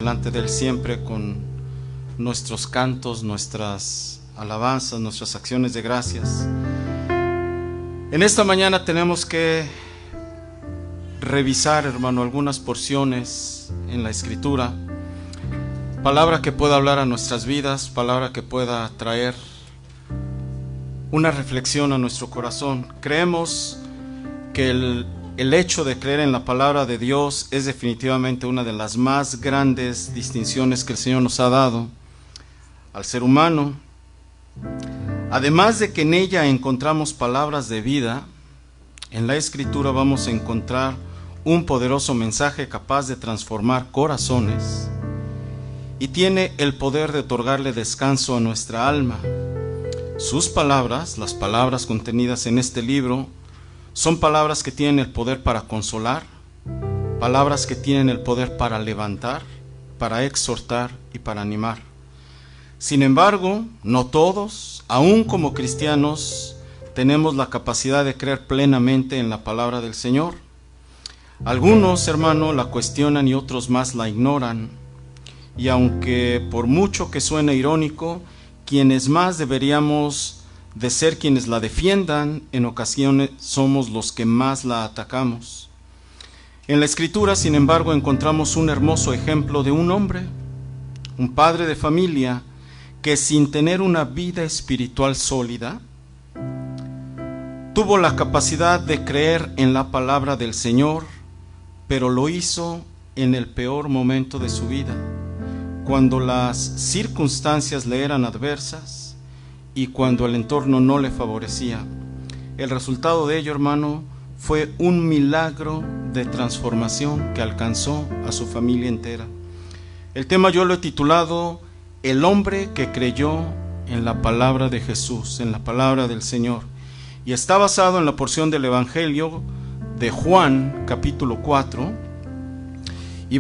delante de Él siempre con nuestros cantos, nuestras alabanzas, nuestras acciones de gracias. En esta mañana tenemos que revisar, hermano, algunas porciones en la Escritura, palabra que pueda hablar a nuestras vidas, palabra que pueda traer una reflexión a nuestro corazón. Creemos que el hecho de creer en la palabra de Dios es definitivamente una de las más grandes distinciones que el Señor nos ha dado al ser humano. Además de que en ella encontramos palabras de vida, en la Escritura vamos a encontrar un poderoso mensaje capaz de transformar corazones y tiene el poder de otorgarle descanso a nuestra alma. Sus palabras, las palabras contenidas en este libro, son palabras que tienen el poder para consolar, palabras que tienen el poder para levantar, para exhortar y para animar. Sin embargo, no todos, aún como cristianos, tenemos la capacidad de creer plenamente en la palabra del Señor. Algunos, hermano, la cuestionan y otros más la ignoran. Y aunque por mucho que suene irónico, quienes más deberíamos de ser quienes la defiendan, en ocasiones somos los que más la atacamos. En la Escritura, sin embargo, encontramos un hermoso ejemplo de un hombre, un padre de familia, que sin tener una vida espiritual sólida, tuvo la capacidad de creer en la palabra del Señor, pero lo hizo en el peor momento de su vida, cuando las circunstancias le eran adversas y cuando el entorno no le favorecía. El resultado de ello, hermano, fue un milagro de transformación que alcanzó a su familia entera. El tema yo lo he titulado El hombre que creyó en la palabra de Jesús, en la palabra del Señor, y está basado en la porción del Evangelio de Juan, capítulo 4. Y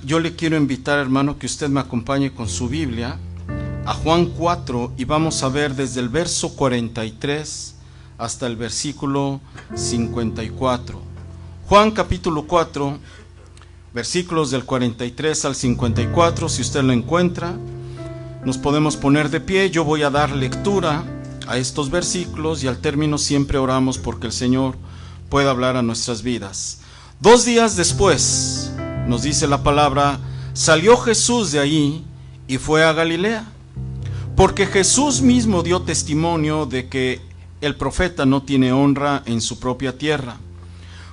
yo le quiero invitar, hermano, que usted me acompañe con su Biblia a Juan 4 y vamos a ver desde el verso 43 hasta el versículo 54. Juan capítulo 4, versículos del 43 al 54, si usted lo encuentra, nos podemos poner de pie. Yo voy a dar lectura a estos versículos y al término siempre oramos porque el Señor pueda hablar a nuestras vidas. 2 días después, nos dice la palabra, salió Jesús de allí y fue a Galilea, porque Jesús mismo dio testimonio de que el profeta no tiene honra en su propia tierra.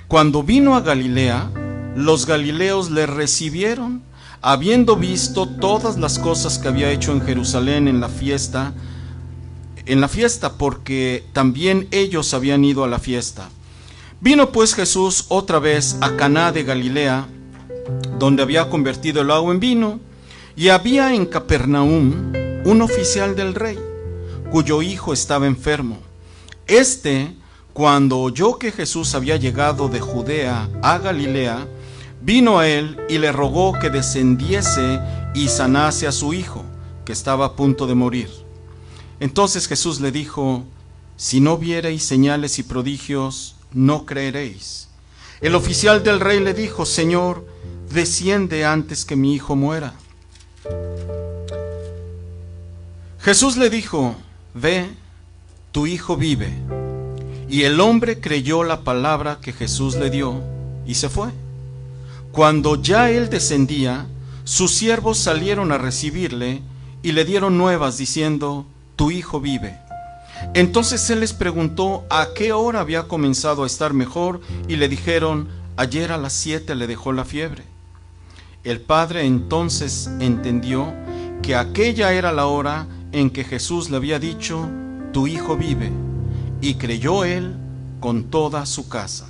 Cuando vino a Galilea, los galileos le recibieron, habiendo visto todas las cosas que había hecho en Jerusalén en la fiesta, porque también ellos habían ido a la fiesta. Vino pues Jesús otra vez a Caná de Galilea, donde había convertido el agua en vino, y había en Capernaum un oficial del rey, cuyo hijo estaba enfermo. Cuando oyó que Jesús había llegado de Judea a Galilea, vino a él y le rogó que descendiese y sanase a su hijo, que estaba a punto de morir. Entonces Jesús le dijo, si no viereis señales y prodigios, no creeréis. El oficial del rey le dijo, Señor, desciende antes que mi hijo muera. Jesús le dijo, ve, tu hijo vive. Y el hombre creyó la palabra que Jesús le dio y se fue. Cuando ya él descendía, sus siervos salieron a recibirle y le dieron nuevas diciendo, tu hijo vive. Entonces él les preguntó a qué hora había comenzado a estar mejor y le dijeron, ayer a las 7 le dejó la fiebre. El padre entonces entendió que aquella era la hora en que Jesús le había dicho, tu hijo vive, y creyó él con toda su casa.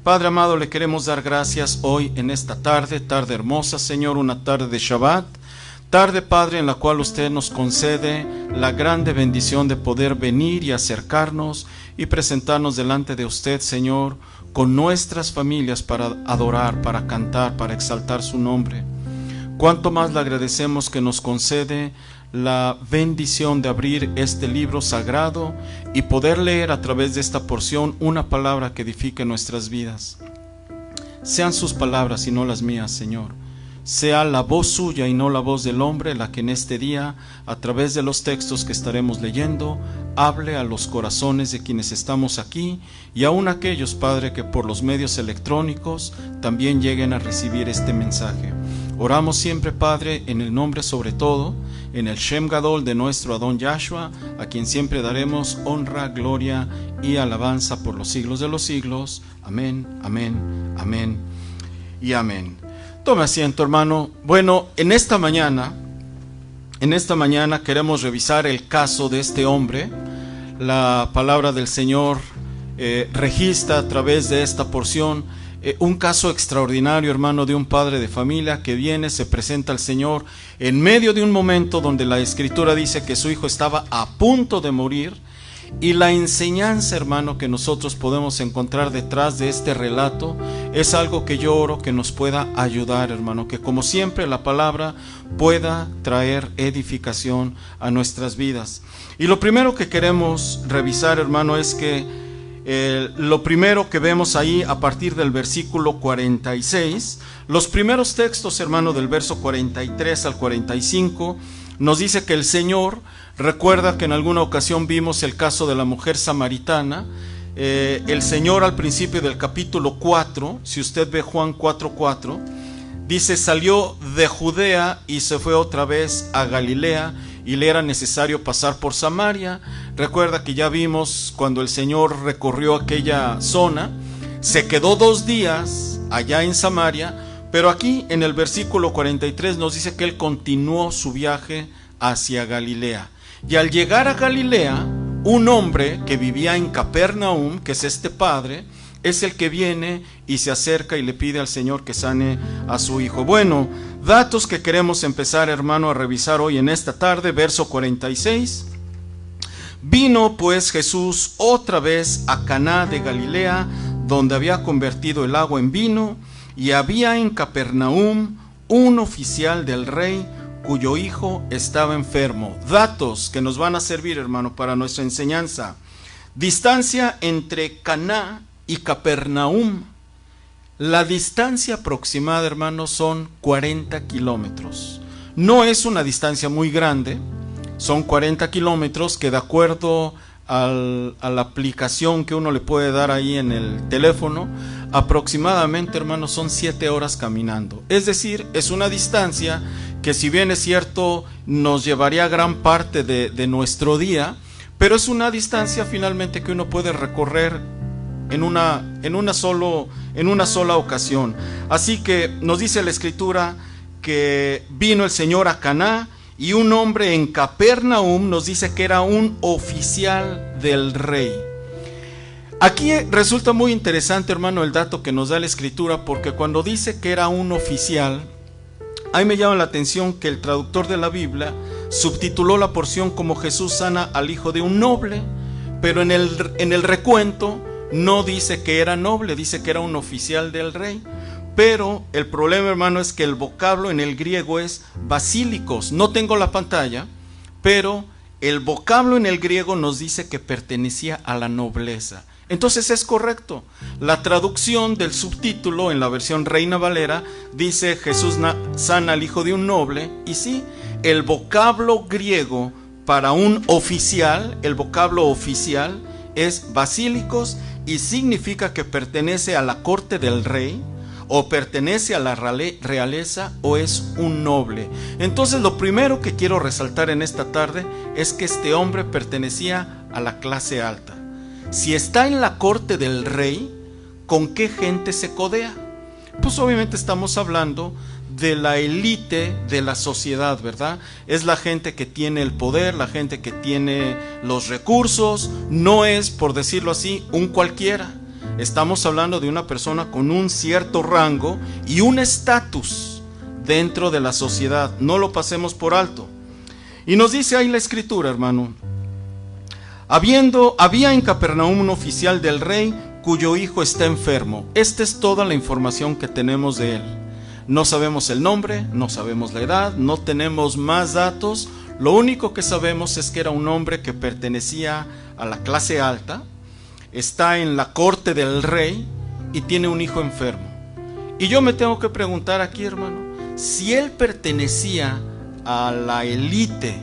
Padre amado, le queremos dar gracias hoy en esta tarde hermosa, Señor, una tarde de Shabbat, tarde, Padre, en la cual usted nos concede la grande bendición de poder venir y acercarnos y presentarnos delante de usted, Señor, con nuestras familias para adorar, para cantar, para exaltar su nombre. Cuánto más le agradecemos que nos concede la bendición de abrir este libro sagrado y poder leer a través de esta porción una palabra que edifique nuestras vidas. Sean sus palabras y no las mías, Señor. sea la voz suya y no la voz del hombre la que en este día, a través de los textos que estaremos leyendo, hable a los corazones de quienes estamos aquí y aún aquellos, Padre, que por los medios electrónicos también lleguen a recibir este mensaje. Oramos siempre, Padre, en el nombre sobre todo, en el Shem Gadol de nuestro Adón Yahshua, a quien siempre daremos honra, gloria y alabanza por los siglos de los siglos. Amén, amén, amén y amén. Tome asiento, hermano. Bueno, en esta mañana queremos revisar el caso de este hombre. La palabra del Señor registra a través de esta porción un caso extraordinario, hermano, de un padre de familia que viene, se presenta al Señor en medio de un momento donde la Escritura dice que su hijo estaba a punto de morir. Y la enseñanza, hermano, que nosotros podemos encontrar detrás de este relato es algo que yo oro que nos pueda ayudar, hermano, que como siempre la palabra pueda traer edificación a nuestras vidas. Y lo primero que queremos revisar, hermano, es que lo primero que vemos ahí a partir del versículo 46, los primeros textos, hermano, del verso 43 al 45, nos dice que el Señor, recuerda que en alguna ocasión vimos el caso de la mujer samaritana. El Señor al principio del capítulo 4, si usted ve Juan 4:4, dice: salió de Judea y se fue otra vez a Galilea, y le era necesario pasar por Samaria. Recuerda que ya vimos cuando el Señor recorrió aquella zona, se quedó 2 días allá en Samaria, pero aquí en el versículo 43 nos dice que él continuó su viaje hacia Galilea. Y al llegar a Galilea, un hombre que vivía en Capernaum, que es este padre, es el que viene y se acerca y le pide al Señor que sane a su hijo. Bueno, datos que queremos empezar, hermano, a revisar hoy en esta tarde. Verso 46. Vino pues Jesús otra vez a Caná de Galilea, donde había convertido el agua en vino, y había en Capernaum un oficial del rey cuyo hijo estaba enfermo. Datos que nos van a servir, hermano, para nuestra enseñanza. Distancia entre Caná y Capernaum. La distancia aproximada, hermano, son 40 kilómetros. No es una distancia muy grande, son 40 kilómetros que de acuerdo a la aplicación que uno le puede dar ahí en el teléfono, aproximadamente, hermano, son 7 horas caminando. Es decir, es una distancia que, si bien es cierto, nos llevaría gran parte de nuestro día, pero es una distancia finalmente que uno puede recorrer en una sola ocasión. Así que nos dice la Escritura que vino el Señor a Caná, y un hombre en Capernaum nos dice que era un oficial del rey. Aquí resulta muy interesante, hermano, el dato que nos da la Escritura, porque cuando dice que era un oficial, ahí me llama la atención que el traductor de la Biblia subtituló la porción como Jesús sana al hijo de un noble, pero en el recuento no dice que era noble, dice que era un oficial del rey. Pero el problema, hermano, es que el vocablo en el griego es basílicos. No tengo la pantalla, pero el vocablo en el griego nos dice que pertenecía a la nobleza. Entonces es correcto. La traducción del subtítulo en la versión Reina Valera dice Jesús sana al hijo de un noble. Y sí, el vocablo griego para un oficial, el vocablo oficial es basílicos, y significa que pertenece a la corte del rey, o pertenece a la realeza, o es un noble. Entonces lo primero que quiero resaltar en esta tarde es que este hombre pertenecía a la clase alta. Si está en la corte del rey, ¿con qué gente se codea? Pues obviamente estamos hablando de la élite de la sociedad, ¿verdad? Es la gente que tiene el poder, la gente que tiene los recursos. No es, por decirlo así, un cualquiera. Estamos hablando de una persona con un cierto rango y un estatus dentro de la sociedad. No lo pasemos por alto. Y nos dice ahí la Escritura, hermano: había en Capernaum un oficial del rey cuyo hijo está enfermo. Esta es toda la información que tenemos de él. No sabemos el nombre, no sabemos la edad, no tenemos más datos. Lo único que sabemos es que era un hombre que pertenecía a la clase alta, está en la corte del rey y tiene un hijo enfermo. Y yo me tengo que preguntar aquí, hermano, si él pertenecía a la élite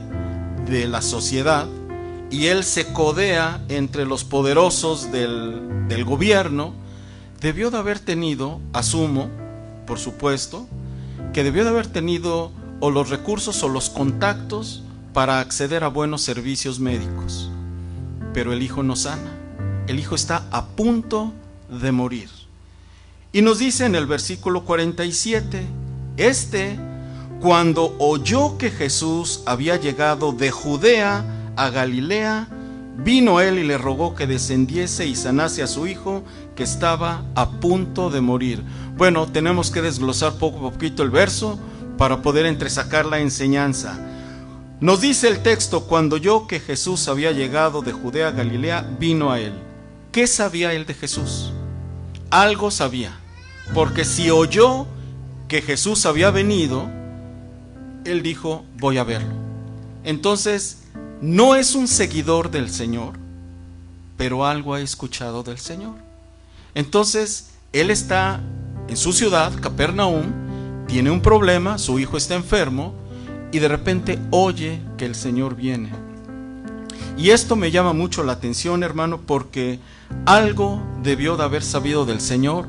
de la sociedad y él se codea entre los poderosos del gobierno, debió de haber tenido, asumo, por supuesto, que debió de haber tenido o los recursos o los contactos para acceder a buenos servicios médicos. Pero el hijo no sana, el hijo está a punto de morir. Y nos dice en el versículo 47, cuando oyó que Jesús había llegado de Judea a Galilea, vino él y le rogó que descendiese y sanase a su hijo, que estaba a punto de morir. Bueno, tenemos que desglosar poco a poquito el verso para poder entresacar la enseñanza. Nos dice el texto, cuando oyó que Jesús había llegado de Judea a Galilea, vino a él. ¿Qué sabía él de Jesús? Algo sabía, porque si oyó que Jesús había venido, él dijo, voy a verlo. Entonces, no es un seguidor del Señor, pero algo ha escuchado del Señor. Entonces, él está en su ciudad, Capernaum, tiene un problema, su hijo está enfermo, y de repente oye que el Señor viene. Y esto me llama mucho la atención, hermano, porque algo debió de haber sabido del Señor,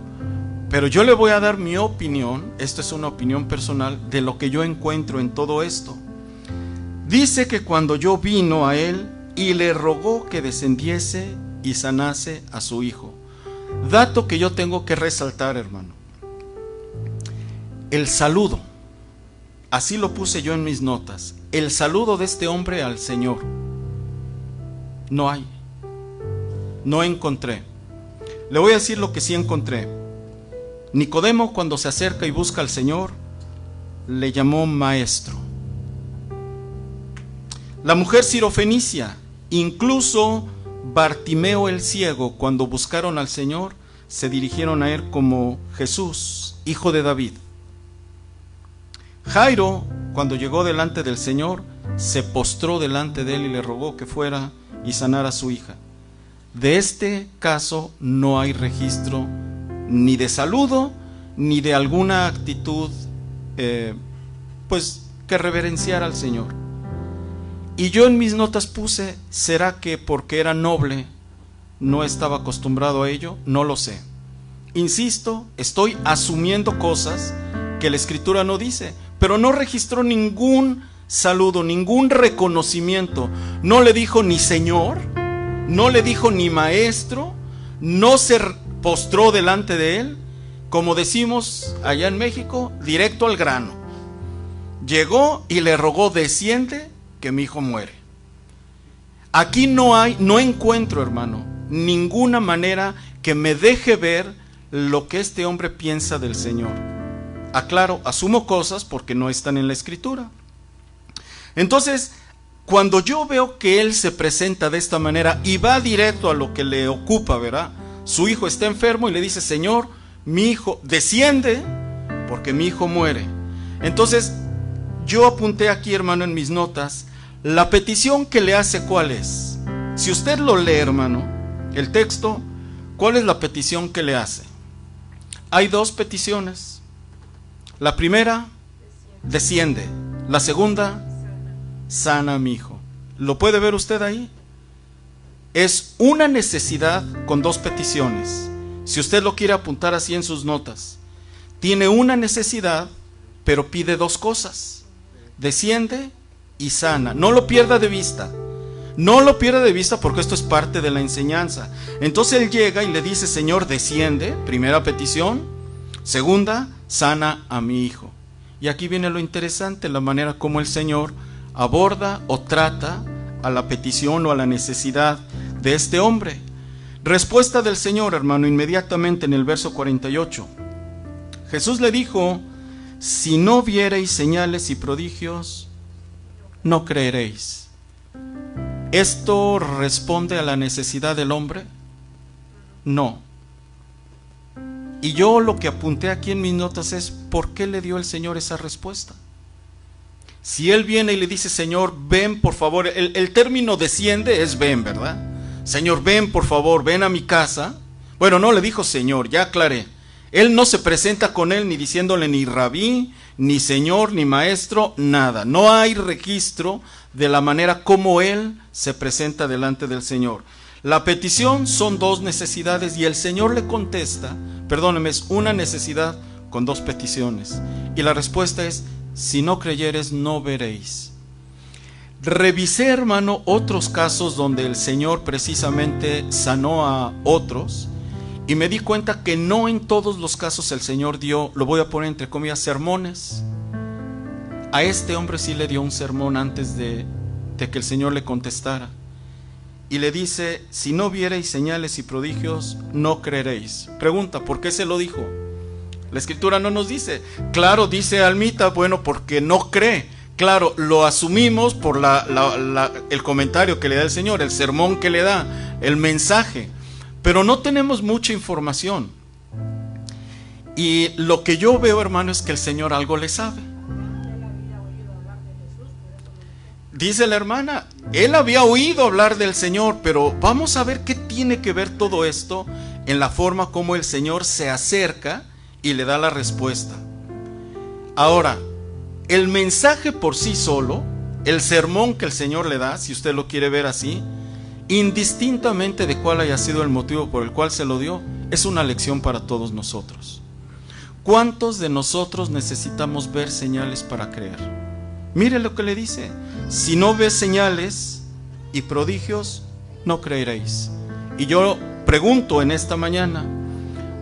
pero yo le voy a dar mi opinión, esto es una opinión personal, de lo que yo encuentro en todo esto. Dice que cuando yo vino a él y le rogó que descendiese y sanase a su hijo. Dato que yo tengo que resaltar, hermano. El saludo, así lo puse yo en mis notas, el saludo de este hombre al Señor. No hay, no encontré. Le voy a decir lo que sí encontré. Nicodemo, cuando se acerca y busca al Señor, le llamó maestro. La mujer sirofenicia, incluso Bartimeo el ciego, cuando buscaron al Señor, se dirigieron a él como Jesús, hijo de David. Jairo, cuando llegó delante del Señor, se postró delante de él y le rogó que fuera y sanara a su hija. De este caso no hay registro ni de saludo, ni de alguna actitud pues que reverenciara al Señor. Y yo en mis notas puse, ¿será que porque era noble no estaba acostumbrado a ello? No lo sé. Insisto, estoy asumiendo cosas que la Escritura no dice, pero no registró ningún saludo, ningún reconocimiento. No le dijo ni Señor, no le dijo ni Maestro, no se postró delante de él, como decimos allá en México, directo al grano. Llegó y le rogó, desciende, que mi hijo muere. Aquí no encuentro, hermano, ninguna manera que me deje ver lo que este hombre piensa del Señor. Aclaro, asumo cosas porque no están en la Escritura. Entonces, cuando yo veo que él se presenta de esta manera y va directo a lo que le ocupa, ¿verdad? Su hijo está enfermo y le dice, Señor, mi hijo desciende porque mi hijo muere. Entonces, yo apunté aquí, hermano, en mis notas, la petición que le hace, ¿cuál es? Si usted lo lee, hermano, el texto, ¿cuál es la petición que le hace? Hay dos peticiones. La primera, desciende. La segunda, sana a mi hijo. ¿Lo puede ver usted ahí? Es una necesidad con dos peticiones. Si usted lo quiere apuntar así en sus notas, tiene una necesidad, pero pide dos cosas: desciende y sana. No lo pierda de vista. No lo pierda de vista, porque esto es parte de la enseñanza. Entonces él llega y le dice, Señor, desciende, primera petición. Segunda, sana a mi hijo. Y aquí viene lo interesante, la manera como el Señor aborda o trata a la petición o a la necesidad de este hombre. Respuesta del Señor, hermano, inmediatamente en el verso 48. Jesús le dijo, si no viereis señales y prodigios, no creeréis. ¿Esto responde a la necesidad del hombre? No. Y yo lo que apunté aquí en mis notas es, ¿por qué le dio el Señor esa respuesta? Si él viene y le dice, Señor, ven por favor, el término desciende es ven, ¿verdad? Señor, ven por favor, ven a mi casa. Bueno, no le dijo Señor, ya aclaré. Él no se presenta con él ni diciéndole ni rabí, ni señor, ni maestro, nada. No hay registro de la manera como él se presenta delante del Señor. La petición son dos necesidades y el Señor le contesta, perdóneme, es una necesidad con dos peticiones. Y la respuesta es, si no creyeres, no veréis. Revisé, hermano, otros casos donde el Señor precisamente sanó a otros y me di cuenta que no en todos los casos el Señor dio, lo voy a poner entre comillas, sermones. A este hombre sí le dio un sermón antes de que el Señor le contestara. Y le dice, si no viereis señales y prodigios, no creeréis. Pregunta, ¿por qué se lo dijo? La Escritura no nos dice. Claro, dice Almita, bueno, porque no cree. Claro, lo asumimos por el comentario que le da el Señor, el sermón que le da, el mensaje. Pero no tenemos mucha información. Y lo que yo veo, hermano, es que el Señor algo le sabe. Dice la hermana, él había oído hablar del Señor, pero vamos a ver qué tiene que ver todo esto en la forma como el Señor se acerca y le da la respuesta. Ahora, el mensaje por sí solo, el sermón que el Señor le da, si usted lo quiere ver así, indistintamente de cuál haya sido el motivo por el cual se lo dio, es una lección para todos nosotros. ¿Cuántos de nosotros necesitamos ver señales para creer? Mire lo que le dice, si no ves señales y prodigios, no creeréis. Y yo pregunto en esta mañana,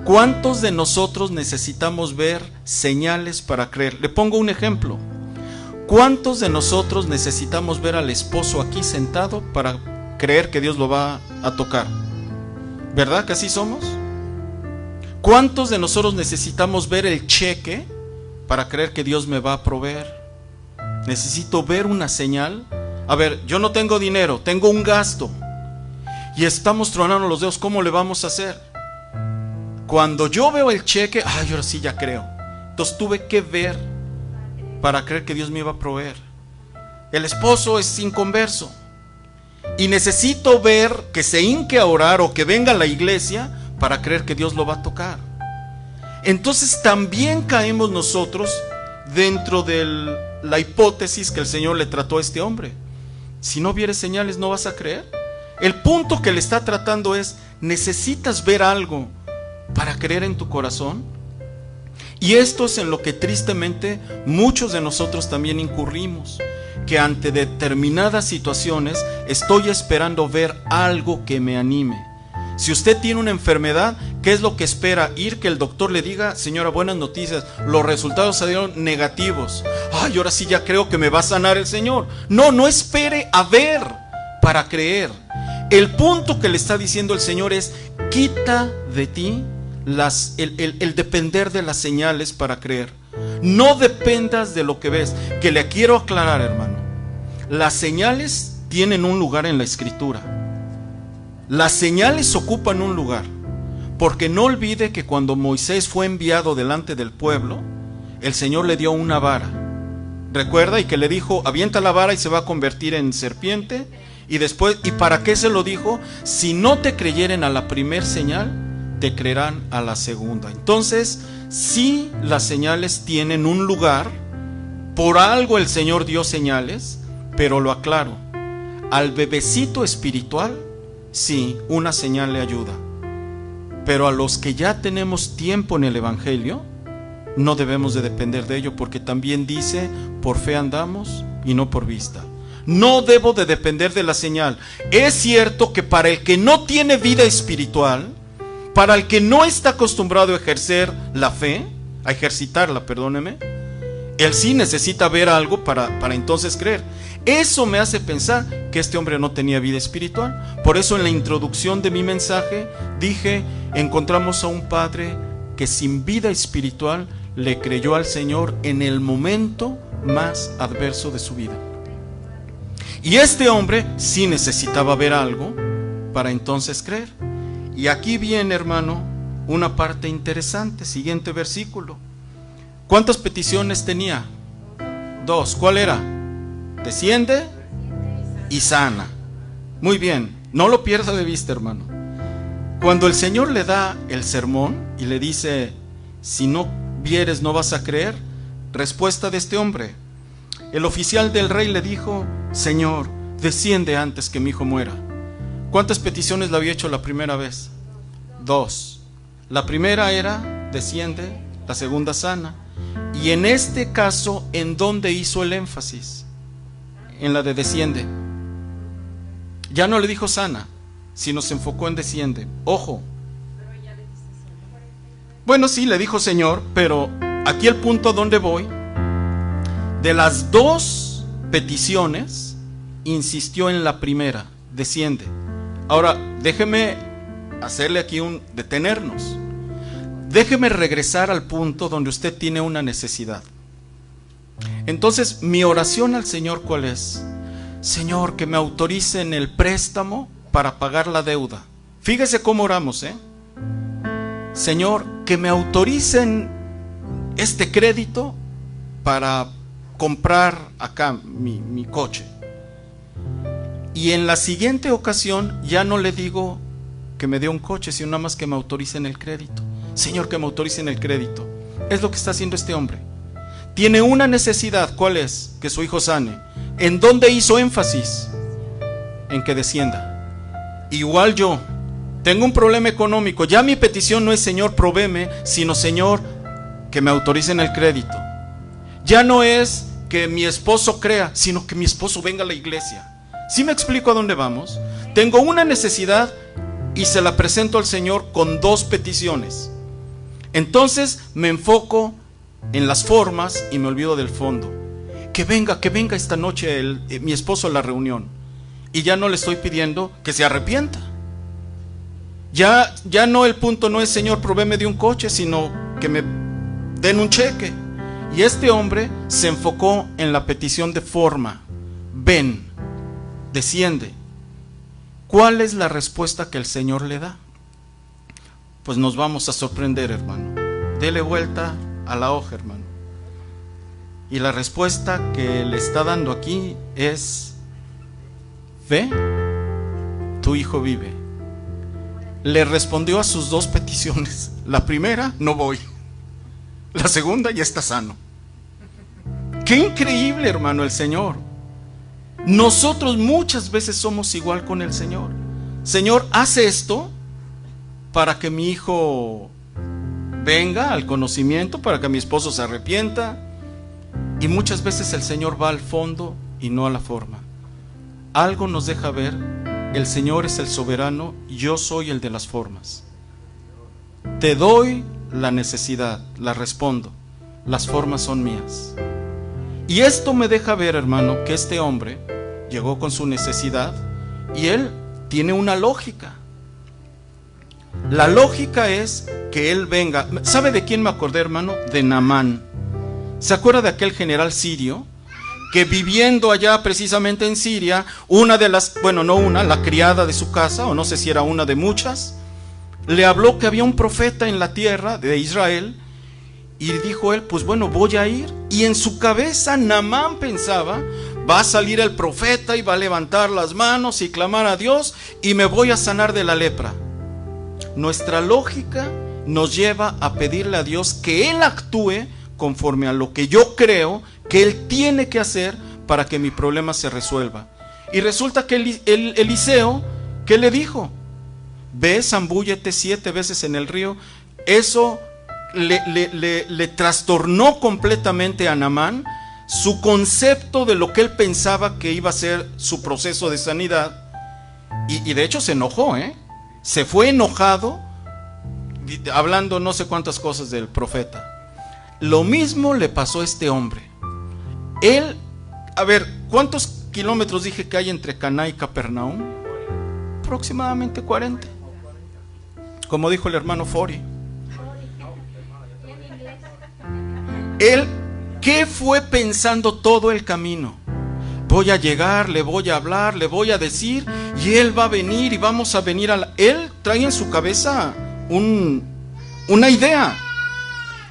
¿cuántos de nosotros necesitamos ver señales para creer? Le pongo un ejemplo. ¿Cuántos de nosotros necesitamos ver al esposo aquí sentado para creer que Dios lo va a tocar? ¿Verdad que así somos? ¿Cuántos de nosotros necesitamos ver el cheque para creer que Dios me va a proveer? Necesito ver una señal. A ver, yo no tengo dinero, tengo un gasto y estamos tronando los dedos, ¿cómo le vamos a hacer? Cuando yo veo el cheque, ay, ahora sí ya creo. Entonces tuve que ver para creer que Dios me iba a proveer. El esposo es inconverso y necesito ver que se hinque a orar o que venga a la iglesia para creer que Dios lo va a tocar. Entonces también caemos nosotros dentro de la hipótesis que el Señor le trató a este hombre. Si no vieres señales, no vas a creer. El punto que le está tratando es, necesitas ver algo para creer en tu corazón. Y esto es en lo que tristemente muchos de nosotros también incurrimos, que ante determinadas situaciones estoy esperando ver algo que me anime. Si usted tiene una enfermedad, ¿qué es lo que espera? Ir que el doctor le diga, señora, buenas noticias, los resultados salieron negativos. Ay, ahora sí ya creo que me va a sanar el Señor. No, no espere a ver para creer. El punto que le está diciendo el Señor es, quita de ti el depender de las señales para creer. No dependas de lo que ves. Que le quiero aclarar, hermano, las señales tienen un lugar en la Escritura. Las señales ocupan un lugar, porque no olvide que cuando Moisés fue enviado delante del pueblo, el Señor le dio una vara. Recuerda, y que le dijo, avienta la vara y se va a convertir en serpiente. Y después, ¿y para qué se lo dijo? Si no te creyeren a la primer señal, te creerán a la segunda. Entonces, sí, las señales tienen un lugar. Por algo el Señor dio señales, pero lo aclaro, al bebecito espiritual, sí, una señal le ayuda. Pero a los que ya tenemos tiempo en el Evangelio, no debemos de depender de ello, porque también dice, por fe andamos y no por vista. No debo de depender de la señal. Es cierto que para el que no tiene vida espiritual, para el que no está acostumbrado a ejercer la fe, a ejercitarla, perdóneme, él sí necesita ver algo para entonces creer. Eso me hace pensar que este hombre no tenía vida espiritual. Por eso en la introducción de mi mensaje dije, encontramos a un padre que sin vida espiritual le creyó al Señor en el momento más adverso de su vida. Y este hombre sí necesitaba ver algo para entonces creer. Y aquí viene, hermano, una parte interesante. Siguiente versículo. ¿Cuántas peticiones tenía? 2. ¿Cuál era? Desciende y sana. Muy bien, no lo pierda de vista, hermano. Cuando el Señor le da el sermón y le dice, si no vieres no vas a creer. Respuesta de este hombre: el oficial del rey le dijo: Señor, desciende antes que mi hijo muera. ¿Cuántas peticiones le había hecho la primera vez? 2. La primera era desciende, la segunda sana. Y en este caso, ¿en dónde hizo el énfasis? En la de desciende. Ya no le dijo sana, sino se enfocó en desciende. Ojo. Bueno, sí, le dijo Señor, pero aquí el punto a donde voy: de las 2 peticiones, insistió en la primera, desciende. Ahora, déjeme hacerle aquí detenernos. Déjeme regresar al punto donde usted tiene una necesidad. Entonces, mi oración al Señor, ¿cuál es? Señor, que me autoricen el préstamo para pagar la deuda. Fíjese cómo oramos, Señor, que me autoricen este crédito para comprar acá mi coche. Y en la siguiente ocasión ya no le digo que me dé un coche, sino nada más que me autoricen el crédito. Señor, que me autoricen el crédito. Es lo que está haciendo este hombre. Tiene una necesidad, ¿cuál es? Que su hijo sane. ¿En dónde hizo énfasis? En que descienda. Igual yo tengo un problema económico. Ya mi petición no es Señor, provéeme, sino Señor, que me autoricen el crédito. Ya no es que mi esposo crea, sino que mi esposo venga a la iglesia. ¿Sí me explico a dónde vamos? Tengo una necesidad y se la presento al Señor con 2 peticiones. Entonces me enfoco en las formas y me olvido del fondo. Que venga esta noche mi esposo a la reunión. Y ya no le estoy pidiendo que se arrepienta. Ya no, el punto no es Señor, provéeme de un coche, sino que me den un cheque. Y este hombre se enfocó en la petición de forma. Ven, desciende. ¿Cuál es la respuesta que el Señor le da? Pues nos vamos a sorprender, hermano. Dele vuelta a la hoja, hermano. Y la respuesta que le está dando aquí es: ve, tu hijo vive. Le respondió a sus 2 peticiones. La primera, no voy. La segunda, ya está sano. Qué increíble, hermano, el Señor. Nosotros muchas veces somos igual con el Señor. Señor, haz esto para que mi hijo venga al conocimiento, para que mi esposo se arrepienta. Y muchas veces el Señor va al fondo y no a la forma. Algo nos deja ver: el Señor es el soberano, yo soy el de las formas. Te doy la necesidad, la respondo, las formas son mías. Y esto me deja ver, hermano, que este hombre llegó con su necesidad y él tiene una lógica. La lógica es que él venga. ¿Sabe de quién me acordé, hermano? De Naamán. ¿Se acuerda de aquel general sirio que, viviendo allá precisamente en Siria, la criada de su casa, o no sé si era una de muchas, le habló que había un profeta en la tierra de Israel? Y dijo él: pues bueno, voy a ir. Y en su cabeza Naamán pensaba: va a salir el profeta y va a levantar las manos y clamar a Dios y me voy a sanar de la lepra. Nuestra lógica nos lleva a pedirle a Dios que Él actúe conforme a lo que yo creo que Él tiene que hacer para que mi problema se resuelva. Y resulta que Eliseo, ¿qué le dijo? Ve, zambúllete 7 veces en el río. Eso le trastornó completamente a Naamán su concepto de lo que él pensaba que iba a ser su proceso de sanidad. Y de hecho se enojó, se fue enojado, hablando no sé cuántas cosas del profeta. Lo mismo le pasó a este hombre. Él, a ver, ¿cuántos kilómetros dije que hay entre Caná y Capernaum? Aproximadamente 40. Como dijo el hermano Fori. Él, ¿qué fue pensando todo el camino? Voy a llegar, le voy a hablar, le voy a decir, y él va a venir y vamos a venir a Él trae en su cabeza una idea.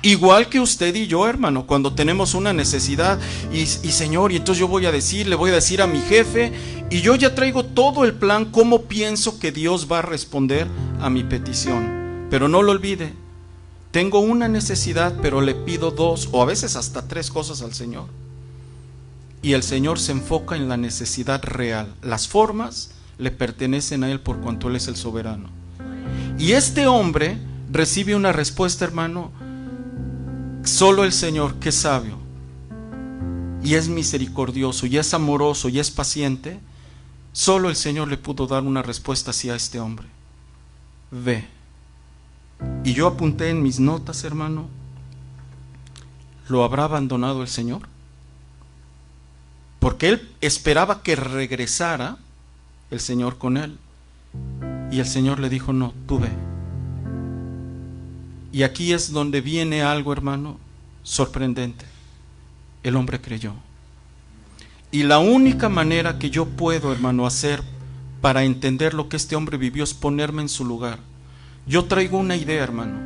Igual que usted y yo, hermano, cuando tenemos una necesidad y Señor, y entonces yo voy a decir, le voy a decir a mi jefe, y yo ya traigo todo el plan, cómo pienso que Dios va a responder a mi petición. Pero no lo olvide, tengo una necesidad, pero le pido 2 o a veces hasta 3 cosas al Señor. Y el Señor se enfoca en la necesidad real. Las formas le pertenecen a Él por cuanto Él es el soberano. Y este hombre recibe una respuesta, hermano. Solo el Señor, que es sabio y es misericordioso y es amoroso y es paciente, solo el Señor le pudo dar una respuesta así a este hombre: ve. Y yo apunté en mis notas, hermano, ¿lo habrá abandonado el Señor? Porque él esperaba que regresara el Señor con él. Y el Señor le dijo: no, tú ve. Y aquí es donde viene algo, hermano, sorprendente. El hombre creyó. Y la única manera que yo puedo, hermano, hacer para entender lo que este hombre vivió es ponerme en su lugar. Yo traigo una idea, hermano,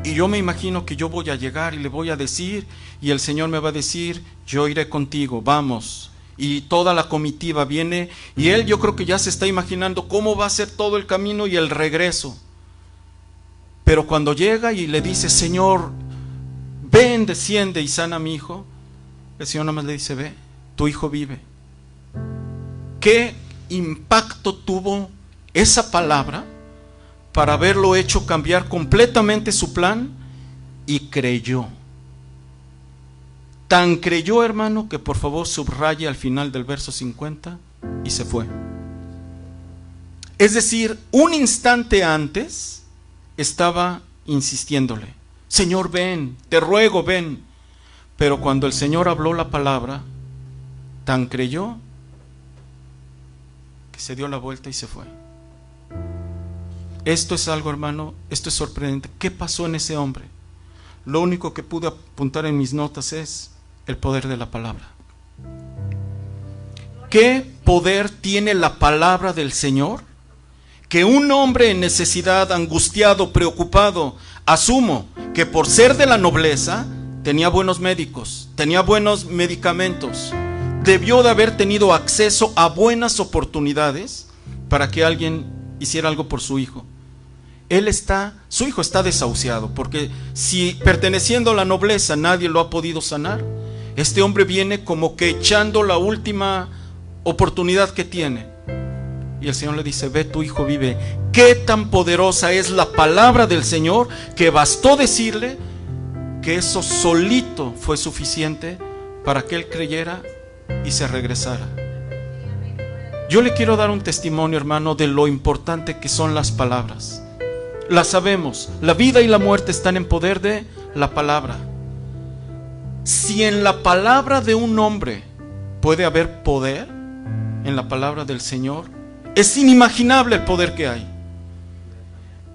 y yo me imagino que yo voy a llegar y le voy a decir, y el Señor me va a decir: yo iré contigo, vamos. Y toda la comitiva viene, y él, yo creo que ya se está imaginando cómo va a ser todo el camino y el regreso. Pero cuando llega y le dice: Señor, ven, desciende y sana a mi hijo, el Señor nada más le dice: ve, tu hijo vive. ¿Qué impacto tuvo esa palabra para haberlo hecho cambiar completamente su plan? Y creyó. Tan creyó, hermano, que por favor subraye al final del verso 50: y se fue. Es decir, un instante antes estaba insistiéndole: Señor, ven, te ruego, ven. Pero cuando el Señor habló la palabra, tan creyó que se dio la vuelta y se fue. Esto es algo, hermano, esto es sorprendente. ¿Qué pasó en ese hombre? Lo único que pude apuntar en mis notas es el poder de la palabra. ¿Qué poder tiene la palabra del Señor? Que un hombre en necesidad, angustiado, preocupado, asumo que por ser de la nobleza tenía buenos médicos, tenía buenos medicamentos, debió de haber tenido acceso a buenas oportunidades para que alguien hiciera algo por su hijo. Su hijo está desahuciado, porque si perteneciendo a la nobleza nadie lo ha podido sanar, este hombre viene como que echando la última oportunidad que tiene. Y el Señor le dice: ve, tu hijo vive. Qué tan poderosa es la palabra del Señor, que bastó decirle que eso solito fue suficiente para que él creyera y se regresara. Yo le quiero dar un testimonio, hermano, de lo importante que son las palabras. Las sabemos, la vida y la muerte están en poder de la palabra. Si en la palabra de un hombre puede haber poder, en la palabra del Señor es inimaginable el poder que hay.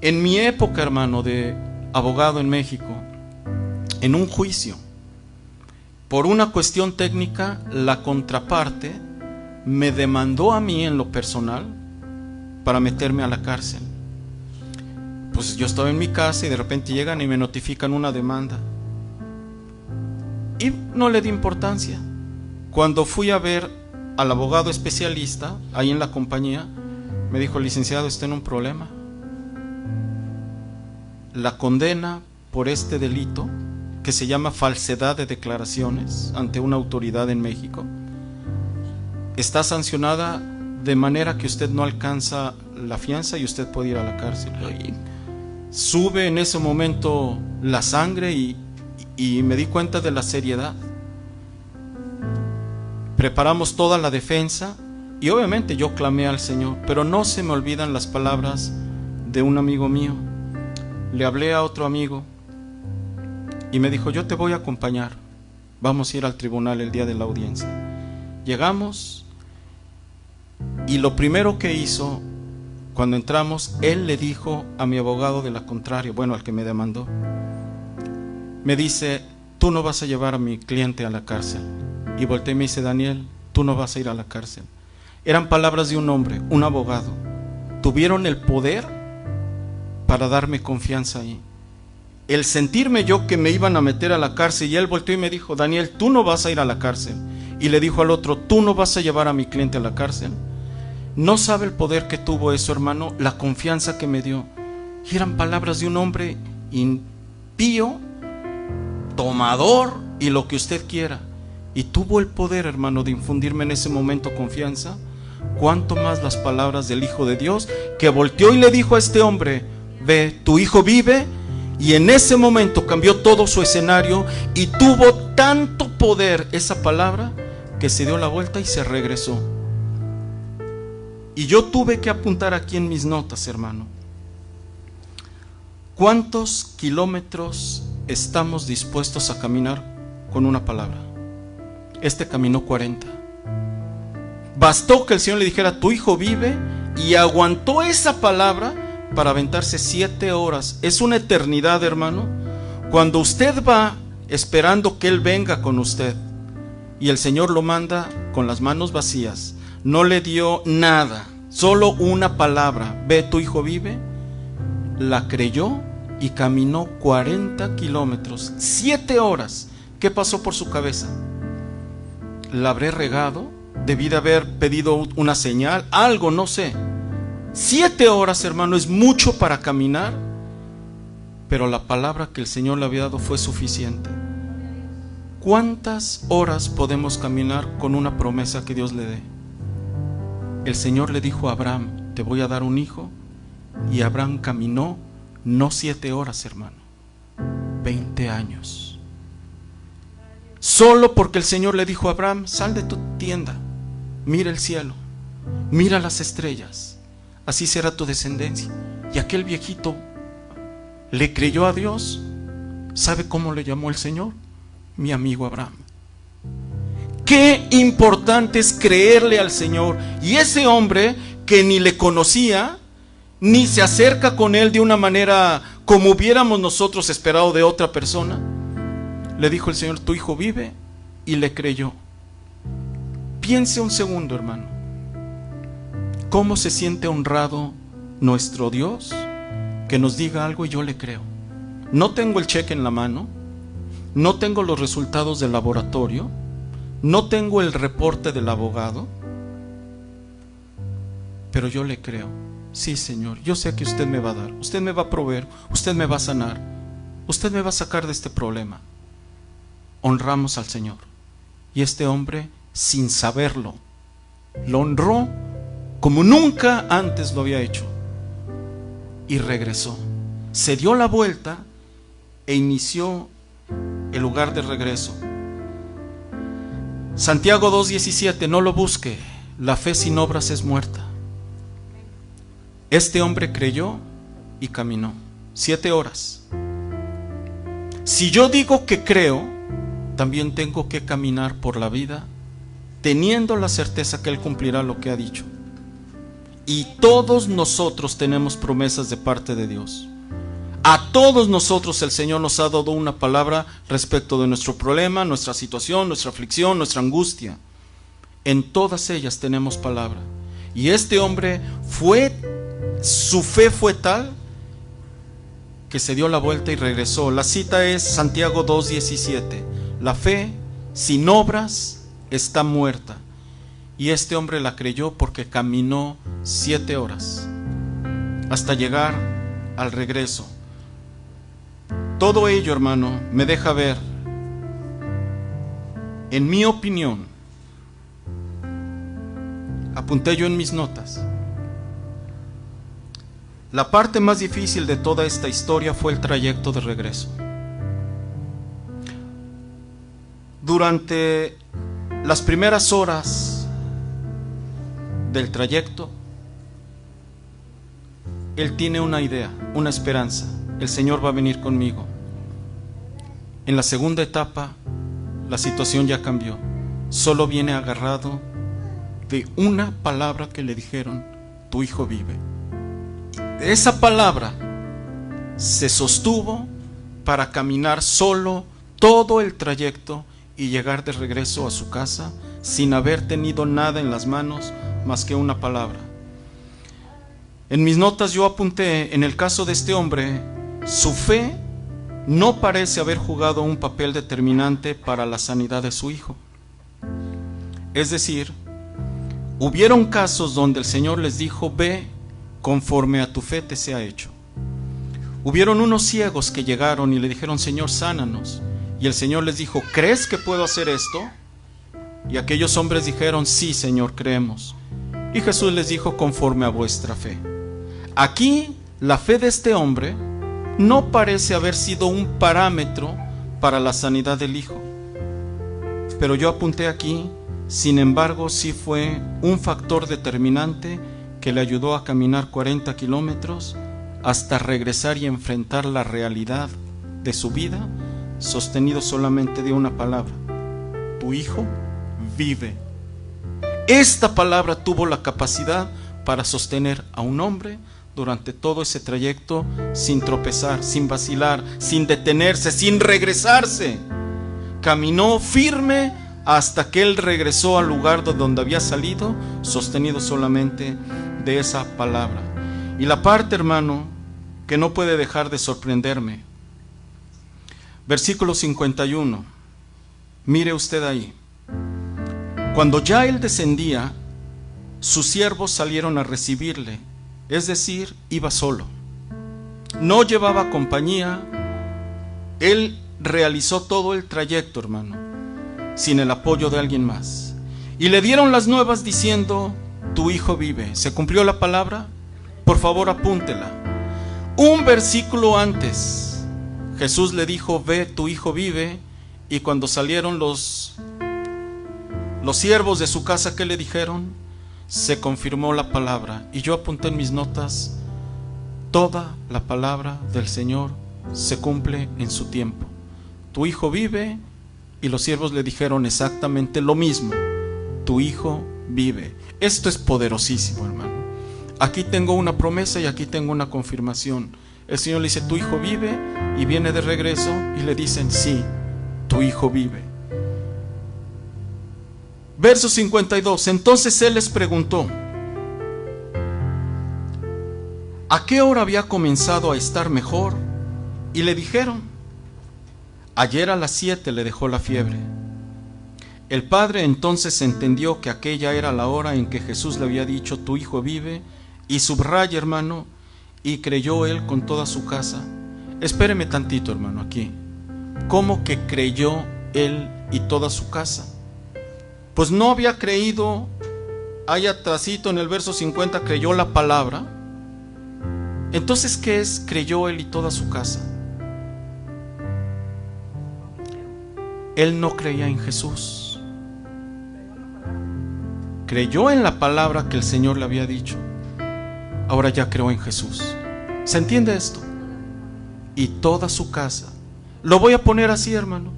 En mi época, hermano, de abogado en México, en un juicio, por una cuestión técnica, la contraparte me demandó a mí en lo personal para meterme a la cárcel. Pues yo estaba en mi casa y de repente llegan y me notifican una demanda. Y no le di importancia. Cuando fui a ver al abogado especialista ahí en la compañía, me dijo: licenciado, está en un problema. La condena por este delito, que se llama falsedad de declaraciones ante una autoridad en México, está sancionada de manera que usted no alcanza la fianza y usted puede ir a la cárcel. Y sube en ese momento la sangre y me di cuenta de la seriedad. Preparamos toda la defensa y obviamente yo clamé al Señor, pero no se me olvidan las palabras de un amigo mío. Le hablé a otro amigo y me dijo: yo te voy a acompañar, vamos a ir al tribunal el día de la audiencia. Llegamos y lo primero que hizo cuando entramos, él le dijo a mi abogado de la contraria, bueno, al que me demandó, me dice: tú no vas a llevar a mi cliente a la cárcel. Y volteé y me dice: Daniel, tú no vas a ir a la cárcel. Eran palabras de un hombre, un abogado. Tuvieron el poder para darme confianza ahí. El sentirme yo que me iban a meter a la cárcel, y él volteó y me dijo: Daniel, tú no vas a ir a la cárcel. Y le dijo al otro: tú no vas a llevar a mi cliente a la cárcel. No sabe el poder que tuvo eso, hermano, la confianza que me dio. Y eran palabras de un hombre, y impío, tomador y lo que usted quiera. Y tuvo el poder, hermano, de infundirme en ese momento confianza. Cuánto más las palabras del Hijo de Dios, que volteó y le dijo a este hombre: ve, tu hijo vive. Y en ese momento cambió todo su escenario y tuvo tanto poder esa palabra que se dio la vuelta y se regresó. Y yo tuve que apuntar aquí en mis notas, hermano, ¿cuántos kilómetros estamos dispuestos a caminar con una palabra? Este caminó 40. Bastó que el Señor le dijera: tu hijo vive, y aguantó esa palabra para aventarse 7 horas. Es una eternidad, hermano. Cuando usted va esperando que Él venga con usted y el Señor lo manda con las manos vacías, no le dio nada, solo una palabra: ve, tu hijo vive, la creyó y caminó 40 kilómetros, 7 horas. ¿Qué pasó por su cabeza? ¿La habré regado? ¿Debí de haber pedido una señal? Algo, no sé. 7 horas, hermano, es mucho para caminar, pero la palabra que el Señor le había dado fue suficiente. ¿Cuántas horas podemos caminar con una promesa que Dios le dé? El Señor le dijo a Abraham: te voy a dar un hijo, y Abraham caminó no 7 horas, hermano, 20 años. Solo porque el Señor le dijo a Abraham: sal de tu tienda, mira el cielo, mira las estrellas, así será tu descendencia. Y aquel viejito le creyó a Dios. ¿Sabe cómo le llamó el Señor? Mi amigo Abraham. Qué importante es creerle al Señor. Y ese hombre que ni le conocía, ni se acerca con él de una manera como hubiéramos nosotros esperado de otra persona, le dijo el Señor: tu hijo vive, y le creyó. Piense un segundo, hermano, ¿cómo se siente honrado nuestro Dios que nos diga algo y yo le creo? No tengo el cheque en la mano, no tengo los resultados del laboratorio, no tengo el reporte del abogado, pero yo le creo. Sí, Señor, yo sé que usted me va a dar, usted me va a proveer, usted me va a sanar, usted me va a sacar de este problema. Honramos al Señor. Y este hombre, sin saberlo, lo honró como nunca antes lo había hecho, y regresó. Se dio la vuelta e inició el lugar de regreso. Santiago 2:17: no lo busque, la fe sin obras es muerta. Este hombre creyó y caminó 7 horas. Si yo digo que creo, también tengo que caminar por la vida teniendo la certeza que Él cumplirá lo que ha dicho. Y todos nosotros tenemos promesas de parte de Dios. A todos nosotros el Señor nos ha dado una palabra respecto de nuestro problema, nuestra situación, nuestra aflicción, nuestra angustia. En todas ellas tenemos palabra. Y este hombre su fe fue tal que se dio la vuelta y regresó. La cita es Santiago 2:17: la fe sin obras está muerta. Y este hombre la creyó porque caminó 7 horas hasta llegar al regreso. Todo ello, hermano, me deja ver, en mi opinión, apunté yo en mis notas, la parte más difícil de toda esta historia fue el trayecto de regreso. Durante las primeras horas del trayecto, él tiene una idea, una esperanza: el Señor va a venir conmigo. En la segunda etapa, la situación ya cambió. Solo viene agarrado de una palabra que le dijeron: tu hijo vive. Esa palabra se sostuvo para caminar solo todo el trayecto y llegar de regreso a su casa sin haber tenido nada en las manos más que una palabra. En mis notas yo apunté: en el caso de este hombre, su fe no parece haber jugado un papel determinante para la sanidad de su hijo. Es decir, hubieron casos donde el Señor les dijo: ve, conforme a tu fe te sea hecho. Hubieron unos ciegos que llegaron y le dijeron: Señor, sánanos. Y el Señor les dijo: ¿crees que puedo hacer esto? Y aquellos hombres dijeron: sí, Señor, creemos. Y Jesús les dijo: conforme a vuestra fe. Aquí la fe de este hombre no parece haber sido un parámetro para la sanidad del hijo, pero yo apunté aquí, sin embargo, sí fue un factor determinante que le ayudó a caminar 40 kilómetros hasta regresar y enfrentar la realidad de su vida, sostenido solamente de una palabra: tu hijo vive. Esta palabra tuvo la capacidad para sostener a un hombre durante todo ese trayecto, sin tropezar, sin vacilar, sin detenerse, sin regresarse. Caminó firme hasta que él regresó al lugar de donde había salido, sostenido solamente de esa palabra. Y la parte, hermano, que no puede dejar de sorprenderme, versículo 51, mire usted ahí: cuando ya él descendía, sus siervos salieron a recibirle, es decir, iba solo, no llevaba compañía. Él realizó todo el trayecto, hermano, sin el apoyo de alguien más. Y le dieron las nuevas diciendo: tu hijo vive. ¿Se cumplió la palabra? Por favor, apúntela. Un versículo antes, Jesús le dijo: ve, tu hijo vive. Y cuando salieron los siervos de su casa, ¿qué le dijeron? Se confirmó la palabra. Y yo apunté en mis notas: toda la palabra del Señor se cumple en su tiempo. Tu hijo vive. Y los siervos le dijeron exactamente lo mismo: tu hijo vive. Esto es poderosísimo, hermano. Aquí tengo una promesa y aquí tengo una confirmación. El Señor le dice: tu hijo vive, y viene de regreso y le dicen: sí, tu hijo vive. Verso 52. Entonces él les preguntó: ¿a qué hora había comenzado a estar mejor? Y le dijeron: ayer a las 7 le dejó la fiebre. El padre entonces entendió que aquella era la hora en que Jesús le había dicho: tu hijo vive, y subraya, hermano, y creyó él con toda su casa. Espéreme tantito, hermano, aquí. ¿Cómo que creyó él y toda su casa? Pues no había creído, ahí atrásito en el verso 50, creyó la palabra. Entonces, ¿qué es creyó él y toda su casa? Él no creía en Jesús. Creyó en la palabra que el Señor le había dicho. Ahora ya creó en Jesús. ¿Se entiende esto? Y toda su casa. Lo voy a poner así, hermano.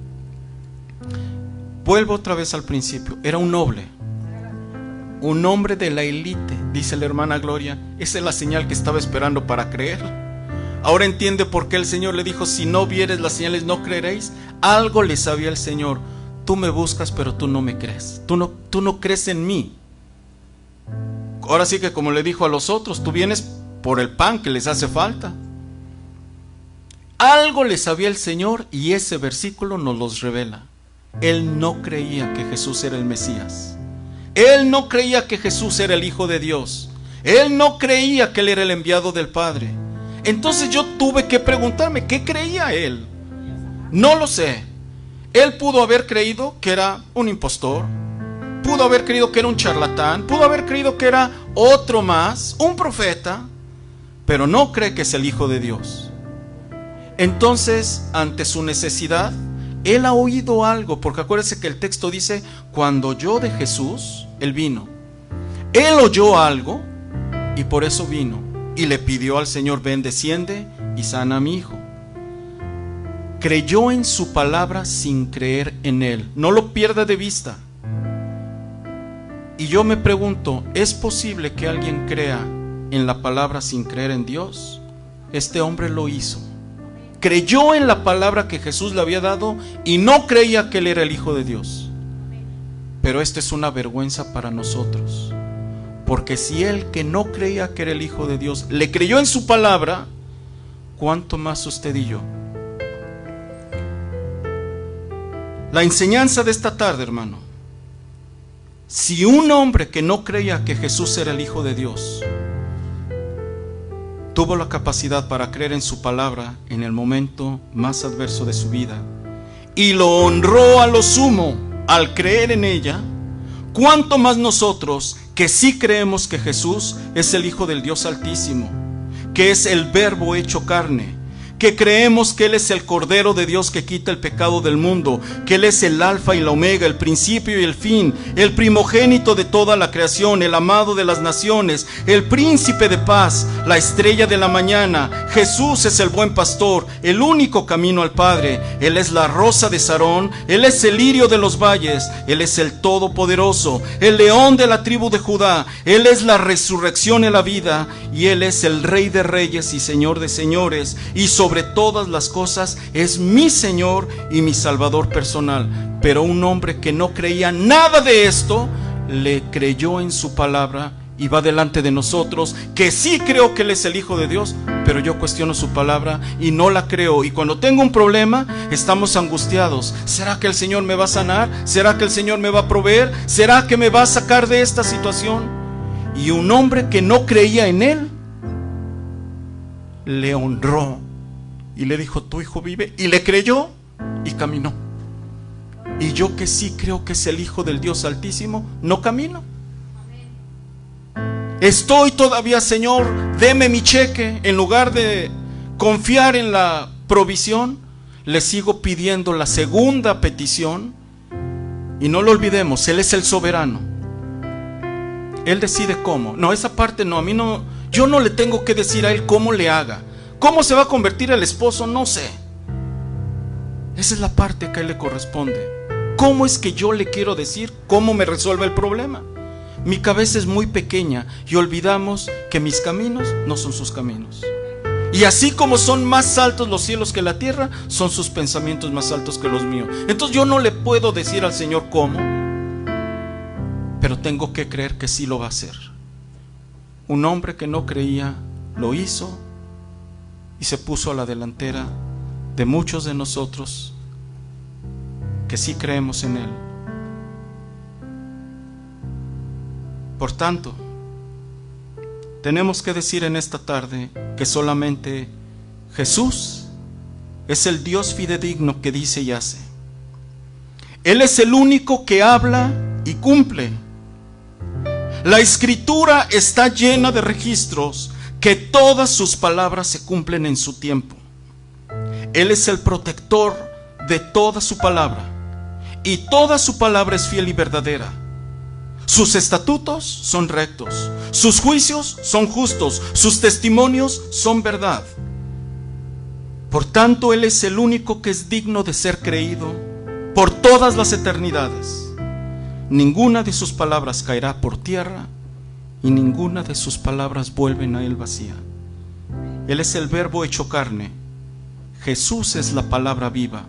Vuelvo otra vez al principio. Era un noble, un hombre de la élite, dice la hermana Gloria. Esa es la señal que estaba esperando para creer. Ahora entiende por qué el Señor le dijo: si no vieres las señales, no creeréis. Algo le sabía el Señor. Tú me buscas, pero tú no me crees. Tú no crees en mí. Ahora sí que, como le dijo a los otros, tú vienes por el pan que les hace falta. Algo le sabía el Señor, y ese versículo nos los revela. Él no creía que Jesús era el Mesías. Él no creía que Jesús era el Hijo de Dios. Él no creía que Él era el enviado del Padre. Entonces yo tuve que preguntarme: ¿qué creía él? No lo sé. Él pudo haber creído que era un impostor, pudo haber creído que era un charlatán, pudo haber creído que era otro más, un profeta, pero no cree que es el Hijo de Dios. Entonces, ante su necesidad, él ha oído algo, porque acuérdense que el texto dice: cuando oyó de Jesús, él vino. Él oyó algo y por eso vino. Y le pidió al Señor: ven, desciende y sana a mi hijo. Creyó en su palabra sin creer en él. No lo pierda de vista. Y yo me pregunto: ¿es posible que alguien crea en la palabra sin creer en Dios? Este hombre lo hizo. Creyó en la palabra que Jesús le había dado y no creía que él era el Hijo de Dios. Pero esto es una vergüenza para nosotros. Porque si él, que no creía que era el Hijo de Dios, le creyó en su palabra, ¿cuánto más usted y yo? La enseñanza de esta tarde, hermano: si un hombre que no creía que Jesús era el Hijo de Dios tuvo la capacidad para creer en su palabra en el momento más adverso de su vida y lo honró a lo sumo al creer en ella, ¿cuánto más nosotros que sí creemos que Jesús es el Hijo del Dios Altísimo, que es el Verbo hecho carne, que creemos que Él es el Cordero de Dios que quita el pecado del mundo, que Él es el Alfa y la Omega, el principio y el fin, el primogénito de toda la creación, el amado de las naciones, el príncipe de paz, la estrella de la mañana? Jesús es el buen pastor, el único camino al Padre. Él es la rosa de Sarón, Él es el lirio de los valles, Él es el todopoderoso, el león de la tribu de Judá, Él es la resurrección y la vida, y Él es el Rey de reyes y Señor de señores, y sobre todas las cosas es mi Señor y mi Salvador personal. Pero un hombre que no creía nada de esto, le creyó en su palabra y va delante de nosotros, que sí creo que Él es el Hijo de Dios, pero yo cuestiono su palabra y no la creo. Y cuando tengo un problema, estamos angustiados. ¿Será que el Señor me va a sanar? ¿Será que el Señor me va a proveer? ¿Será que me va a sacar de esta situación? Y un hombre que no creía en Él, le honró y le dijo: tu hijo vive, y le creyó y caminó. Y yo que sí creo que es el Hijo del Dios Altísimo, no camino. Estoy todavía: Señor, deme mi cheque. En lugar de confiar en la provisión, le sigo pidiendo la segunda petición. Y no lo olvidemos, Él es el soberano. Él decide cómo. No, esa parte no, a mí no. Yo no le tengo que decir a Él cómo le haga. ¿Cómo se va a convertir el esposo? No sé. Esa es la parte que a Él le corresponde. ¿Cómo es que yo le quiero decir cómo me resuelve el problema? Mi cabeza es muy pequeña y olvidamos que mis caminos no son sus caminos. Y así como son más altos los cielos que la tierra, son sus pensamientos más altos que los míos. Entonces yo no le puedo decir al Señor cómo, pero tengo que creer que sí lo va a hacer. Un hombre que no creía lo hizo y se puso a la delantera de muchos de nosotros que sí creemos en Él. Por tanto, tenemos que decir en esta tarde que solamente Jesús es el Dios fidedigno que dice y hace. Él es el único que habla y cumple. La Escritura está llena de registros que todas sus palabras se cumplen en su tiempo. Él es el protector de toda su palabra, y toda su palabra es fiel y verdadera. Sus estatutos son rectos, sus juicios son justos, sus testimonios son verdad. Por tanto, Él es el único que es digno de ser creído por todas las eternidades. Ninguna de sus palabras caerá por tierra, y ninguna de sus palabras vuelven a Él vacía. Él es el Verbo hecho carne. Jesús es la palabra viva.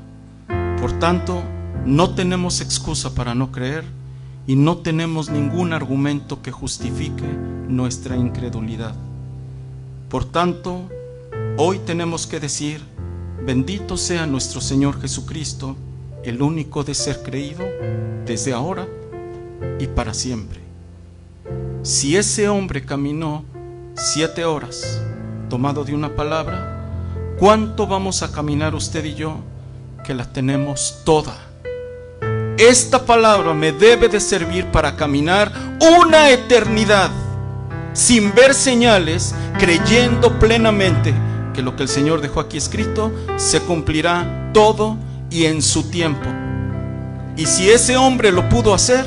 Por tanto, no tenemos excusa para no creer, y no tenemos ningún argumento que justifique nuestra incredulidad. Por tanto, hoy tenemos que decir: bendito sea nuestro Señor Jesucristo, el único de ser creído, desde ahora y para siempre. Si ese hombre caminó 7 horas tomado de una palabra, ¿cuánto vamos a caminar usted y yo, que la tenemos toda? Esta palabra me debe de servir para caminar una eternidad sin ver señales, creyendo plenamente que lo que el Señor dejó aquí escrito se cumplirá todo y en su tiempo. Y si ese hombre lo pudo hacer,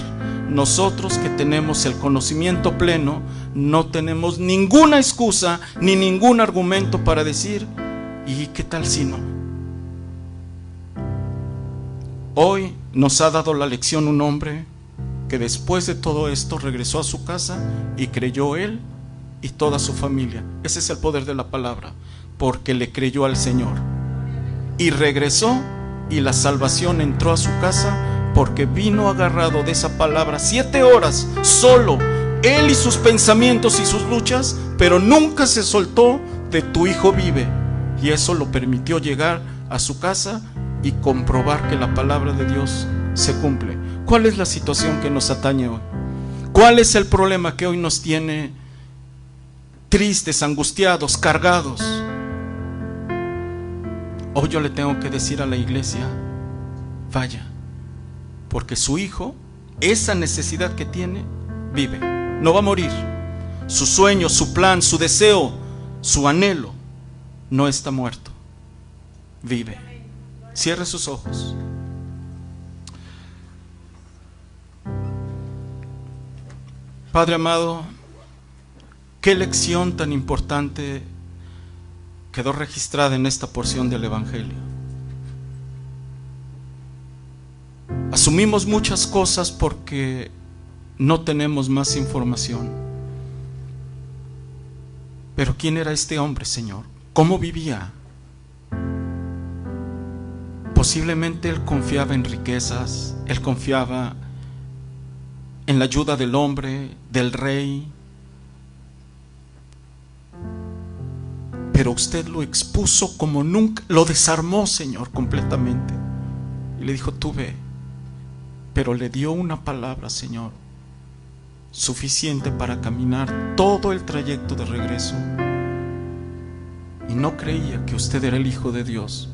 nosotros que tenemos el conocimiento pleno, no tenemos ninguna excusa ni ningún argumento para decir: ¿y qué tal si no? Hoy nos ha dado la lección un hombre que después de todo esto regresó a su casa y creyó él y toda su familia. Ese es el poder de la palabra, porque le creyó al Señor y regresó, y la salvación entró a su casa porque vino agarrado de esa palabra 7 horas solo, él y sus pensamientos y sus luchas, pero nunca se soltó de tu hijo vive, y eso lo permitió llegar a su casa y comprobar que la palabra de Dios se cumple. ¿Cuál es la situación que nos atañe hoy? ¿Cuál es el problema que hoy nos tiene tristes, angustiados, cargados. Hoy yo le tengo que decir a la iglesia: vaya, porque su hijo, esa necesidad que tiene, vive, no va a morir. Su sueño, su plan, su deseo, su anhelo no está muerto, vive. Cierre sus ojos. Padre amado, qué lección tan importante quedó registrada en esta porción del Evangelio. Asumimos muchas cosas porque no tenemos más información. Pero ¿quién era este hombre, Señor? ¿Cómo vivía? Posiblemente él confiaba en riquezas, él confiaba en la ayuda del hombre, del rey. Pero usted lo expuso como nunca, lo desarmó, Señor, completamente. Y le dijo: tú ve. Pero le dio una palabra, Señor, suficiente para caminar todo el trayecto de regreso. Y no creía que usted era el Hijo de Dios,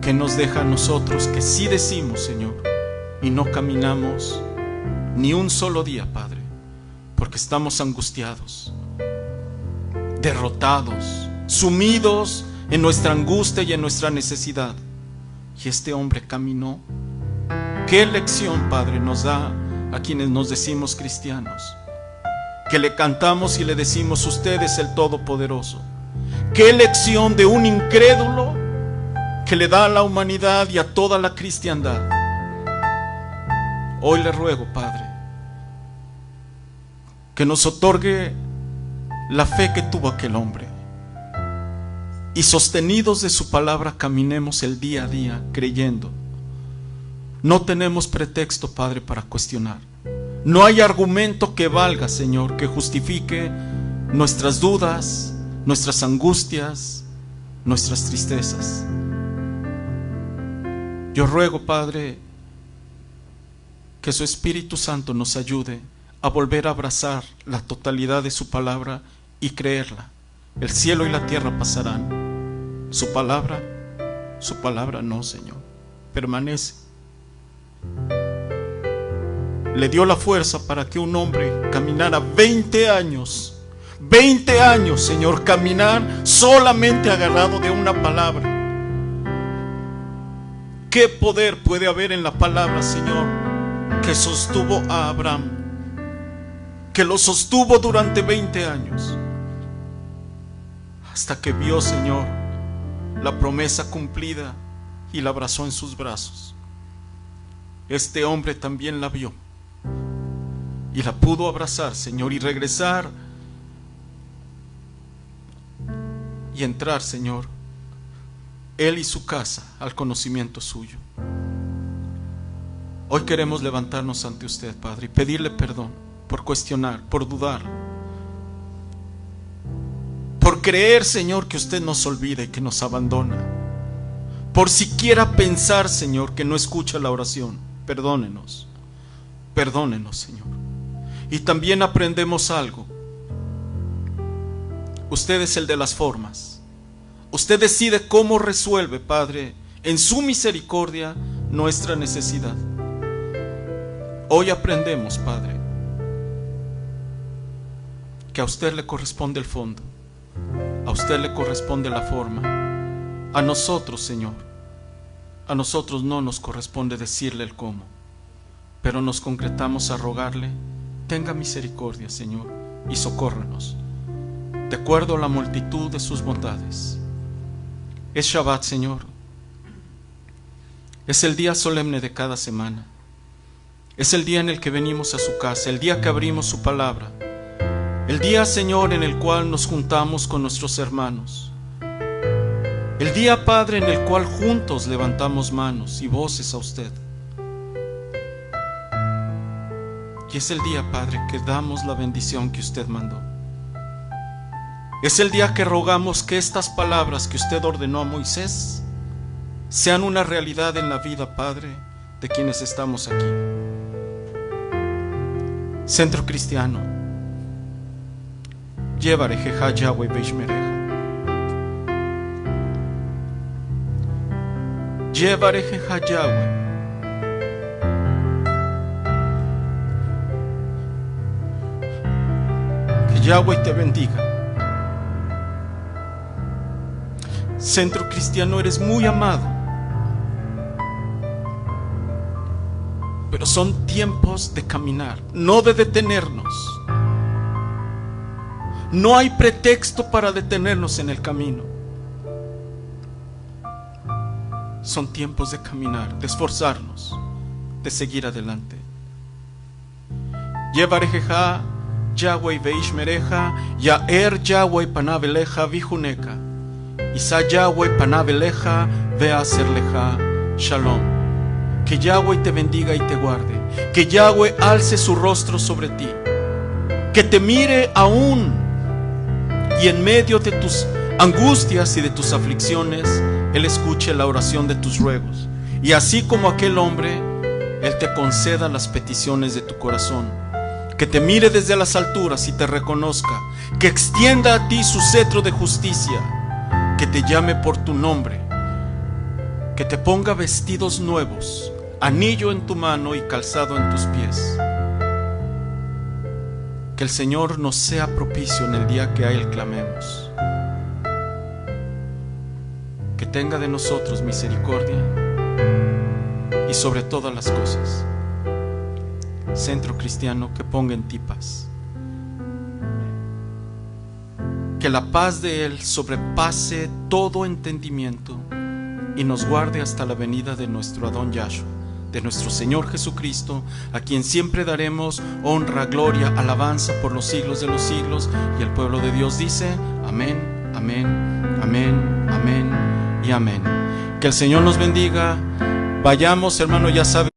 que nos deja a nosotros que sí decimos, Señor, y no caminamos ni un solo día, Padre, porque estamos angustiados, derrotados, sumidos en nuestra angustia y en nuestra necesidad. Y este hombre caminó. ¿Qué lección, Padre, nos da a quienes nos decimos cristianos? Que le cantamos y le decimos: usted es el Todopoderoso. ¿Qué lección de un incrédulo que le da a la humanidad y a toda la cristiandad? Hoy le ruego, Padre, que nos otorgue la fe que tuvo aquel hombre, y sostenidos de su palabra caminemos el día a día creyendo. No tenemos pretexto, Padre, para cuestionar. No hay argumento que valga, Señor, que justifique nuestras dudas, nuestras angustias, nuestras tristezas. Yo ruego, Padre, que su Espíritu Santo nos ayude a volver a abrazar la totalidad de su palabra y creerla. El cielo y la tierra pasarán. Su palabra no, Señor, permanece. Le dio la fuerza para que un hombre caminara 20 años, Señor, caminar solamente agarrado de una palabra. ¿Qué poder puede haber en la palabra, Señor, que sostuvo a Abraham, que lo sostuvo durante 20 años, hasta que vio, Señor, la promesa cumplida y la abrazó en sus brazos? Este hombre también la vio y la pudo abrazar, Señor, y regresar y entrar, Señor, él y su casa al conocimiento suyo. Hoy queremos levantarnos ante usted, Padre, y pedirle perdón por cuestionar, por dudar, por creer, Señor, que usted nos olvida y que nos abandona, por siquiera pensar, Señor, que no escucha la oración. Perdónenos, Señor. Y también aprendemos algo. Usted es el de las formas. Usted decide cómo resuelve, Padre, en su misericordia, nuestra necesidad. Hoy aprendemos, Padre, que a usted le corresponde el fondo, a usted le corresponde la forma. A nosotros, Señor, a nosotros no nos corresponde decirle el cómo, pero nos concretamos a rogarle: tenga misericordia, Señor, y socórranos, de acuerdo a la multitud de sus bondades. Es Shabbat, Señor. Es el día solemne de cada semana. Es el día en el que venimos a su casa, el día que abrimos su palabra, el día, Señor, en el cual nos juntamos con nuestros hermanos, el día, Padre, en el cual juntos levantamos manos y voces a usted. Y es el día, Padre, que damos la bendición que usted mandó. Es el día que rogamos que estas palabras que usted ordenó a Moisés sean una realidad en la vida, Padre, de quienes estamos aquí. Centro Cristiano, Yevarejeja Yahweh Beishmereja. Yevarejeja Yahweh. Que Yahweh te bendiga. Centro Cristiano, eres muy amado. Pero son tiempos de caminar, no de detenernos. No hay pretexto para detenernos en el camino. Son tiempos de caminar, de esforzarnos, de seguir adelante. Yevarejeja Yahweh Beishmereja, Yaer Yahweh Panaveleja Vijuneka, Isa Yahweh Panaveleja Veaserleja Shalom. Que Yahweh te bendiga y te guarde. Que Yahweh alce su rostro sobre ti. Que te mire aún y en medio de tus angustias y de tus aflicciones, Él escuche la oración de tus ruegos. Y así como aquel hombre, Él te conceda las peticiones de tu corazón. Que te mire desde las alturas y te reconozca. Que extienda a ti su cetro de justicia. Que te llame por tu nombre. Que te ponga vestidos nuevos, anillo en tu mano y calzado en tus pies. Que el Señor nos sea propicio en el día que a Él clamemos. Que tenga de nosotros misericordia y sobre todas las cosas, Centro Cristiano, que ponga en ti paz. Que la paz de Él sobrepase todo entendimiento y nos guarde hasta la venida de nuestro Adón Yahshua, de nuestro Señor Jesucristo, a quien siempre daremos honra, gloria, alabanza por los siglos de los siglos. Y el pueblo de Dios dice: amén, amén, amén, amén y amén. Que el Señor nos bendiga. Vayamos, hermano, ya sabe.